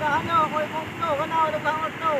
ano, ko'y mungto, ano, nagkakot to.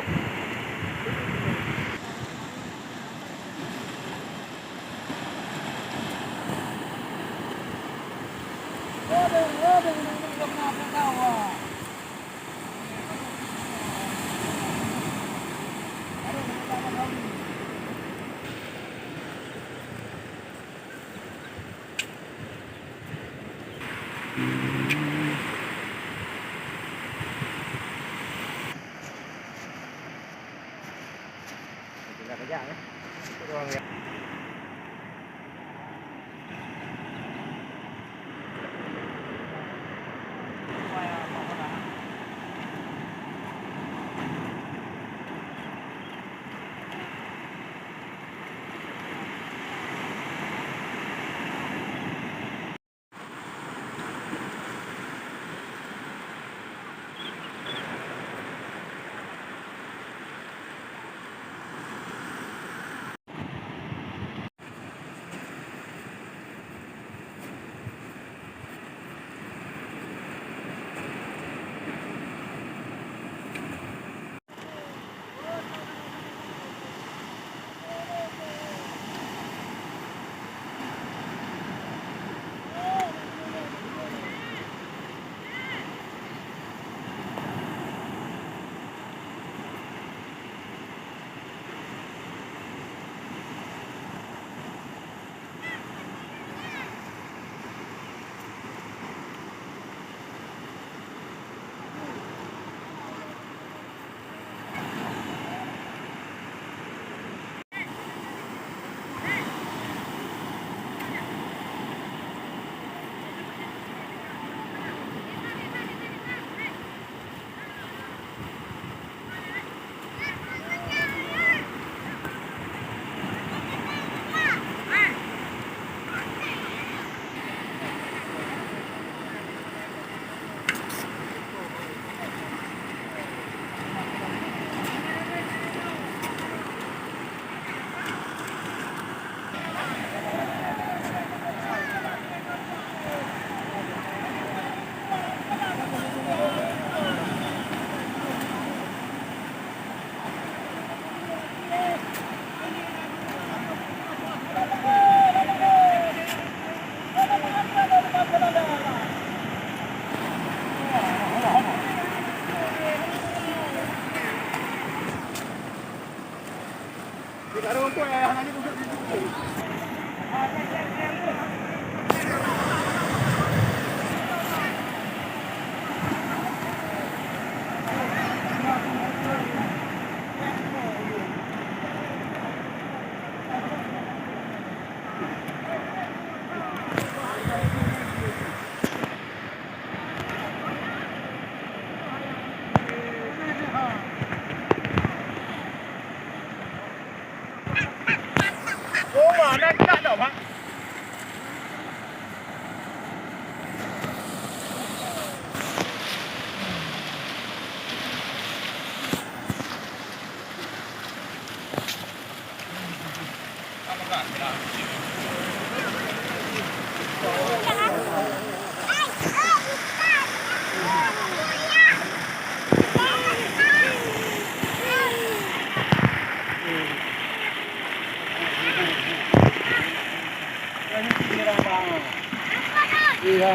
Iya,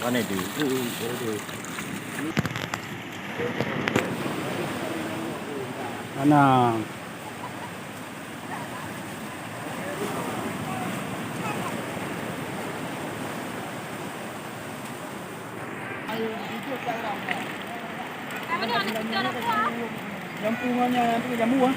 cái này thì Ana. Jampungannya nanti jamu ah.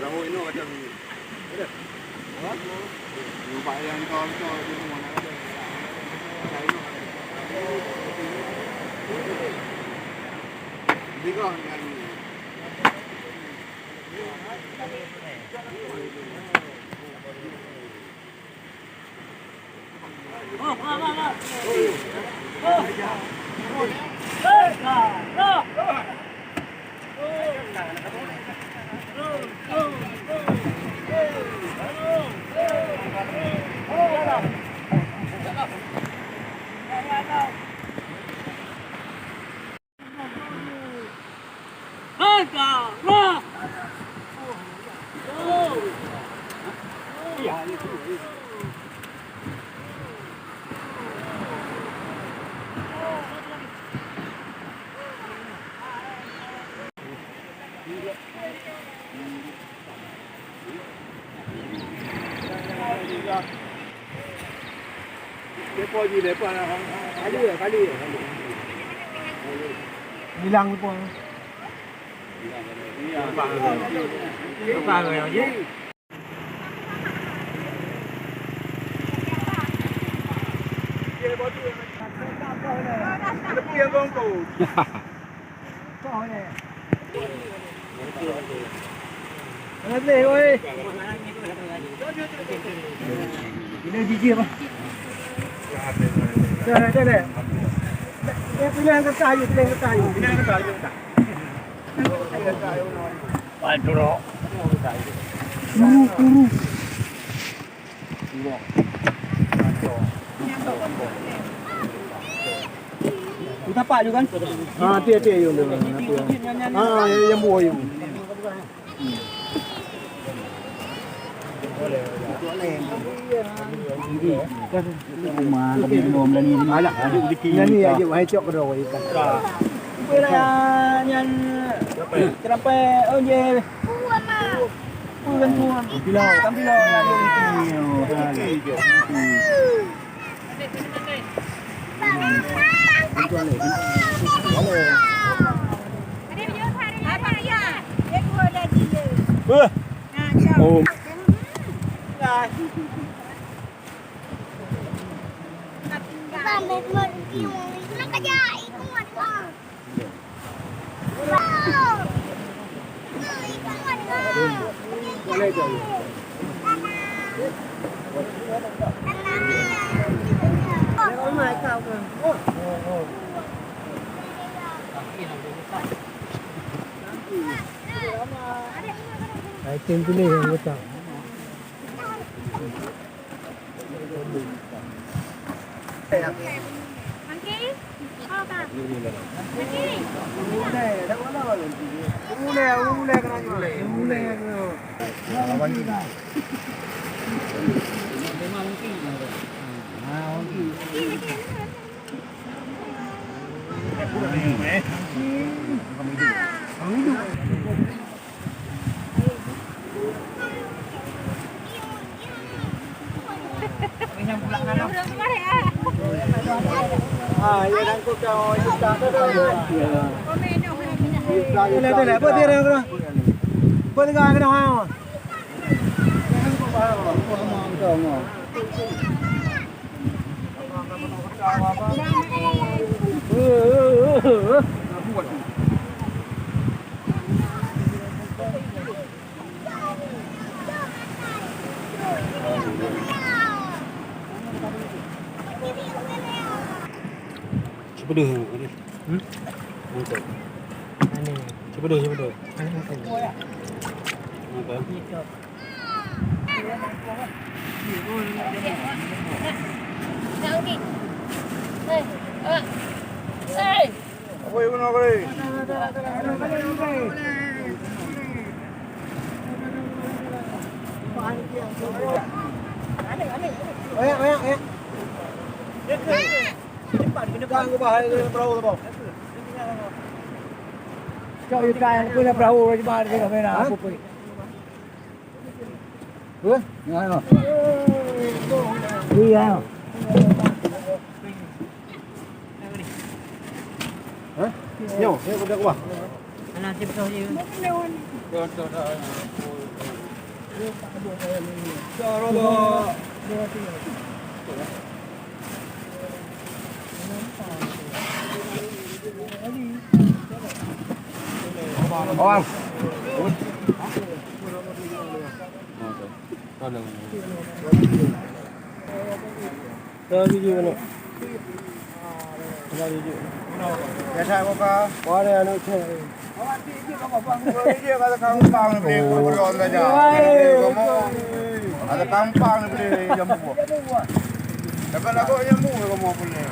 Tahu ini macam ni. Ada. Ha? Nampak yang kau di rumah nak ada. Jadi kau dengan depa je depa kali. Hilang depa. Tukar rồi chứ. Dia bông cổ. Lên đi ơi. Ini jijik apa? Đây. Pilihan ke kayu. Tak. Padro. Kuru. Kita pak juga kan? Tiap yung. Yang buah yung. Rumah kami minum dan ini malah ni aja wahai cok rồi kan. Bây giờ nhân kenapa je bulan kilo là nhiều. Ba mệt mệt kêu nó cái dại con mặt con. Wow. Người con mặt con. Lên rồi. Nó mày cao rồi. Đấy, trên cái này nó chào. Ini dan kau kau kita tu dah. Ini apa dia yang kena? Kau tengah kena apa? Cuba dulu. Untuk. Cuba dulu. Apa yang nak kali? Ayak. Cepat ke bahaya perahu tu, bang. Kau ikan punya perahu di bahar ke mana? Aku pun. Ngano? Iya. Hah? Yo, saya sudah kuah. Anak cepat saja. Bawang. Dah video ni. Dah video. Biasa kau kah? Mana anu cek. Dia kata kampang ni beli kurang saja. Kamu ada kampang ni beli jambu. Dapat aku jambu kamu beli.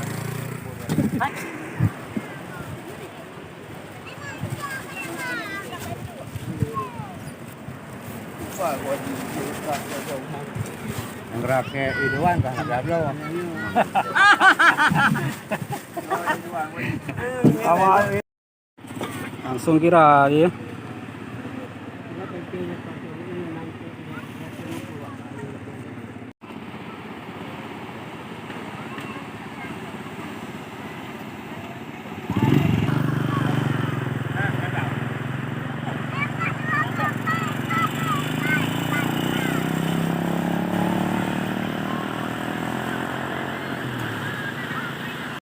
Yang rakyat itu kan tak ada belum. Langsung kira dia.